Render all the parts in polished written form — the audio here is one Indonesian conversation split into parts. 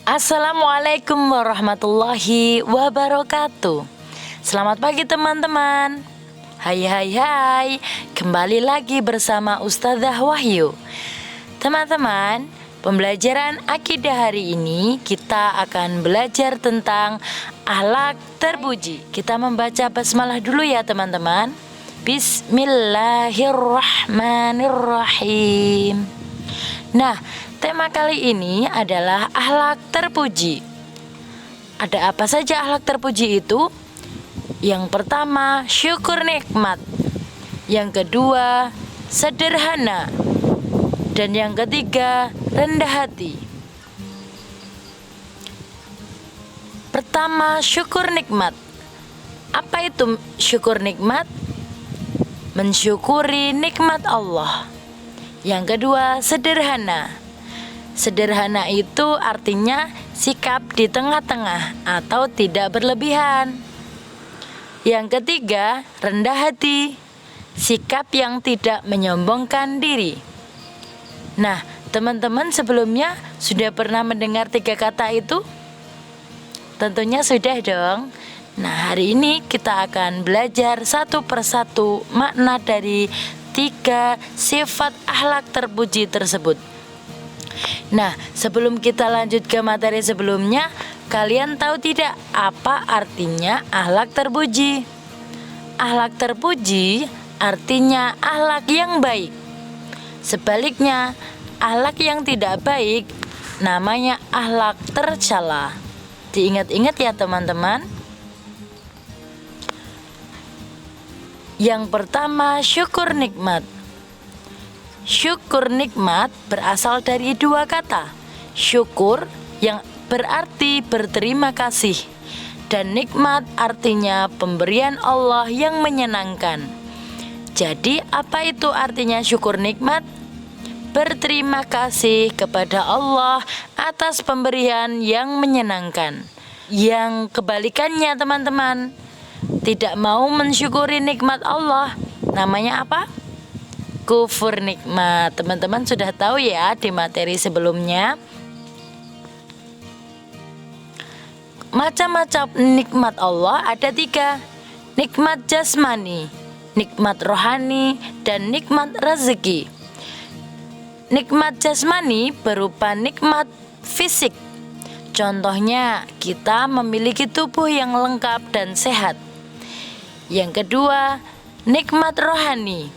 Assalamualaikum warahmatullahi wabarakatuh. Selamat pagi teman-teman. Hai hai hai, kembali lagi bersama Ustadzah Wahyu. Teman-teman, pembelajaran akidah hari ini kita akan belajar tentang akhlak terpuji. Kita membaca basmalah dulu ya teman-teman. Bismillahirrahmanirrahim. Nah, tema kali ini adalah akhlak terpuji. Ada apa saja akhlak terpuji itu? Yang pertama, syukur nikmat. Yang kedua, sederhana. Dan yang ketiga, rendah hati. Pertama, syukur nikmat. Apa itu syukur nikmat? Mensyukuri nikmat Allah. Yang kedua, sederhana. Sederhana itu artinya sikap di tengah-tengah atau tidak berlebihan. Yang ketiga, rendah hati. Sikap yang tidak menyombongkan diri. Nah, teman-teman sebelumnya sudah pernah mendengar 3 kata itu? Tentunya sudah dong. Nah, hari ini kita akan belajar satu persatu makna dari 3 sifat akhlak terpuji tersebut. Nah, sebelum kita lanjut ke materi sebelumnya, kalian tahu tidak apa artinya akhlak terpuji? Akhlak terpuji artinya akhlak yang baik. Sebaliknya, akhlak yang tidak baik namanya akhlak tercela. Diingat-ingat ya teman-teman. Yang pertama, syukur nikmat. Syukur nikmat berasal dari 2 kata. Syukur yang berarti berterima kasih, dan nikmat artinya pemberian Allah yang menyenangkan. Jadi apa itu artinya syukur nikmat? Berterima kasih kepada Allah atas pemberian yang menyenangkan. Yang kebalikannya teman-teman, tidak mau mensyukuri nikmat Allah, namanya apa? Kufur nikmat. Teman-teman sudah tahu ya di materi sebelumnya. Macam-macam nikmat Allah ada 3. Nikmat jasmani, nikmat rohani, dan nikmat rezeki. Nikmat jasmani berupa nikmat fisik. Contohnya, kita memiliki tubuh yang lengkap dan sehat. Yang kedua, nikmat rohani.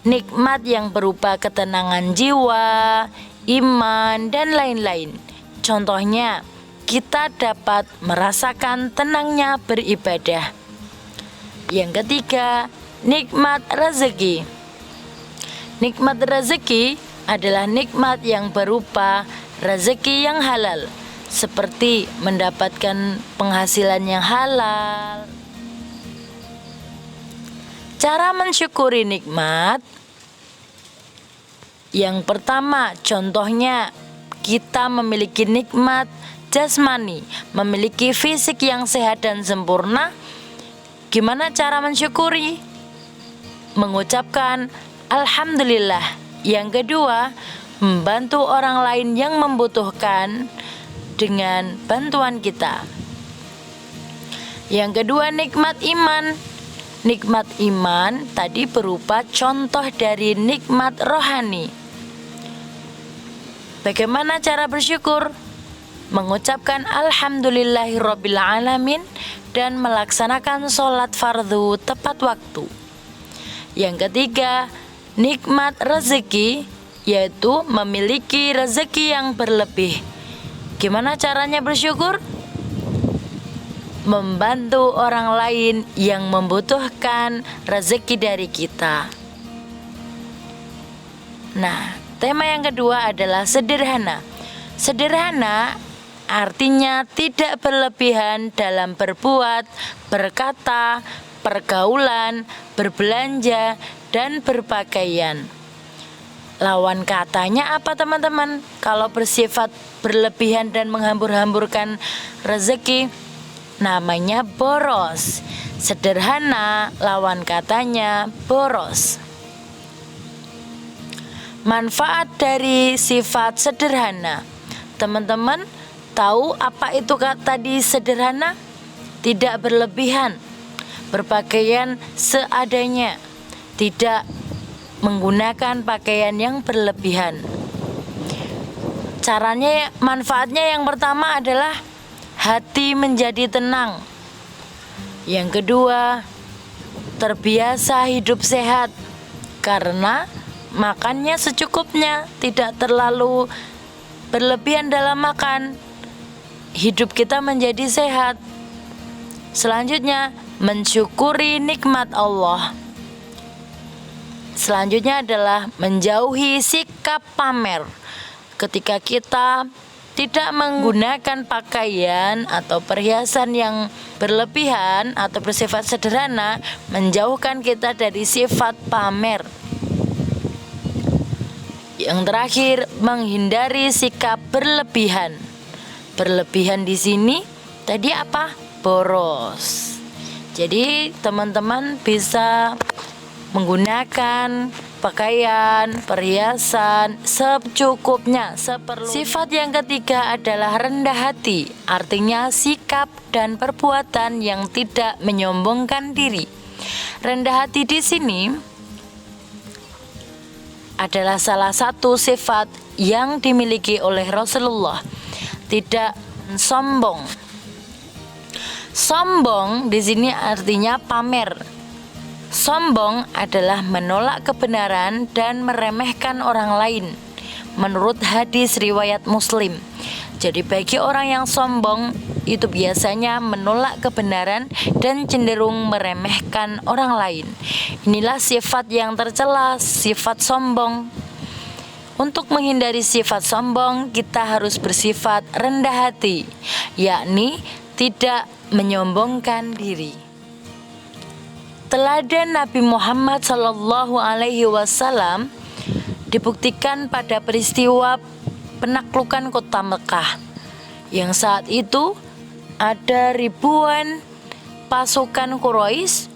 Nikmat yang berupa ketenangan jiwa, iman, dan lain-lain. Contohnya, kita dapat merasakan tenangnya beribadah. Yang ketiga, nikmat rezeki. Nikmat rezeki adalah nikmat yang berupa rezeki yang halal, seperti mendapatkan penghasilan yang halal. Cara mensyukuri nikmat. Yang pertama, contohnya kita memiliki nikmat jasmani, memiliki fisik yang sehat dan sempurna. Gimana cara mensyukuri? Mengucapkan alhamdulillah. Yang kedua, membantu orang lain yang membutuhkan dengan bantuan kita. Yang kedua, nikmat iman. Nikmat iman tadi berupa contoh dari nikmat rohani. Bagaimana cara bersyukur? Mengucapkan alhamdulillahirabbil alamin dan melaksanakan sholat fardu tepat waktu. Yang ketiga, nikmat rezeki, yaitu memiliki rezeki yang berlebih. Gimana caranya bersyukur? Membantu orang lain yang membutuhkan rezeki dari kita. Nah, tema yang kedua adalah sederhana. Sederhana artinya tidak berlebihan dalam berbuat, berkata, pergaulan, berbelanja, dan berpakaian. Lawan katanya apa teman-teman? Kalau bersifat berlebihan dan menghambur-hamburkan rezeki, namanya boros. Sederhana, lawan katanya boros. Manfaat dari sifat sederhana. Teman-teman tahu apa itu tadi sederhana? Tidak berlebihan, berpakaian seadanya, tidak menggunakan pakaian yang berlebihan. Caranya, manfaatnya yang pertama adalah hati menjadi tenang. Yang kedua, terbiasa hidup sehat karena makannya secukupnya, tidak terlalu berlebihan dalam makan. Hidup kita menjadi sehat. Selanjutnya, mensyukuri nikmat Allah. Selanjutnya adalah menjauhi sikap pamer. Ketika kita tidak menggunakan pakaian atau perhiasan yang berlebihan atau bersifat sederhana, menjauhkan kita dari sifat pamer. Yang terakhir, menghindari sikap berlebihan. Berlebihan di sini tadi apa? Boros. Jadi teman-teman bisa menggunakan pakaian, perhiasan secukupnya, seperlunya. Sifat yang ketiga adalah rendah hati, artinya sikap dan perbuatan yang tidak menyombongkan diri. Rendah hati di sini adalah salah satu sifat yang dimiliki oleh Rasulullah, tidak sombong. Sombong di sini artinya pamer. Sombong adalah menolak kebenaran dan meremehkan orang lain, menurut hadis riwayat Muslim. Jadi bagi orang yang sombong itu biasanya menolak kebenaran dan cenderung meremehkan orang lain. Inilah sifat yang tercela, sifat sombong. Untuk menghindari sifat sombong, kita harus bersifat rendah hati, yakni tidak menyombongkan diri. Teladan Nabi Muhammad SAW dibuktikan pada peristiwa penaklukan kota Mekah, yang saat itu ada ribuan pasukan Quraisy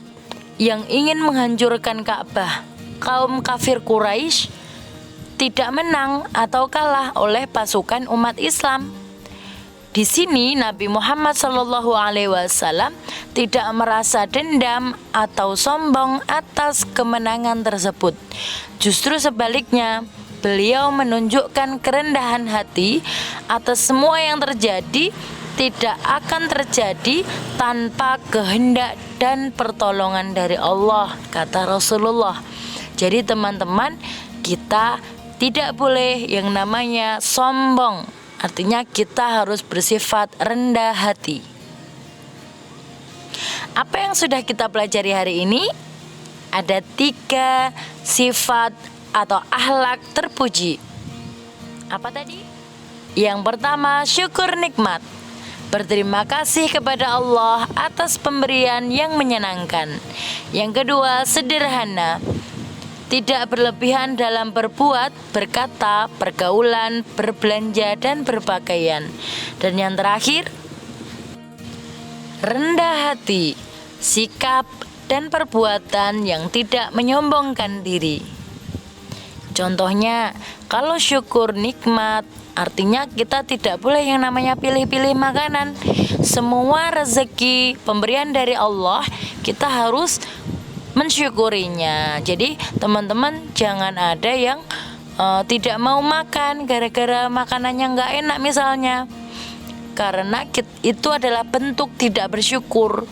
yang ingin menghancurkan Ka'bah. Kaum kafir Quraisy tidak menang atau kalah oleh pasukan umat Islam. Di sini Nabi Muhammad SAW tidak merasa dendam atau sombong atas kemenangan tersebut. Justru sebaliknya, beliau menunjukkan kerendahan hati atas semua yang terjadi tidak akan terjadi tanpa kehendak dan pertolongan dari Allah, kata Rasulullah. Jadi teman-teman, kita tidak boleh yang namanya sombong. Artinya kita harus bersifat rendah hati. Apa yang sudah kita pelajari hari ini? Ada 3 sifat atau akhlak terpuji. Apa tadi? Yang pertama, syukur nikmat. Berterima kasih kepada Allah atas pemberian yang menyenangkan. Yang kedua, sederhana. Tidak berlebihan dalam berbuat, berkata, pergaulan, berbelanja, dan berpakaian. Dan yang terakhir, rendah hati, sikap dan perbuatan yang tidak menyombongkan diri. Contohnya, kalau syukur nikmat, artinya kita tidak boleh yang namanya pilih-pilih makanan. Semua rezeki pemberian dari Allah, kita harus mensyukurinya. Jadi teman-teman jangan ada yang tidak mau makan gara-gara makanannya nggak enak misalnya, karena itu adalah bentuk tidak bersyukur.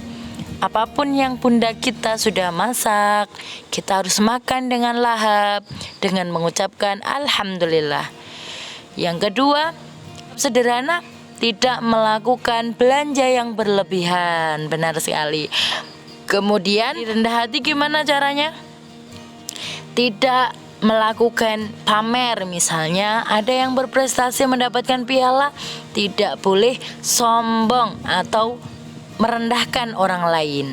Apapun yang bunda kita sudah masak, kita harus makan dengan lahap, dengan mengucapkan alhamdulillah. Yang kedua, sederhana, tidak melakukan belanja yang berlebihan. Benar sekali. Kemudian rendah hati gimana caranya? Tidak melakukan pamer. Misalnya ada yang berprestasi mendapatkan piala, tidak boleh sombong atau merendahkan orang lain.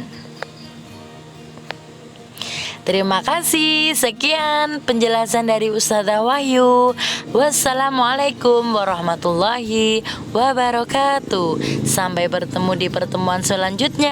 Terima kasih. Sekian penjelasan dari Ustazah Wahyu. Wassalamualaikum warahmatullahi wabarakatuh. Sampai bertemu di pertemuan selanjutnya.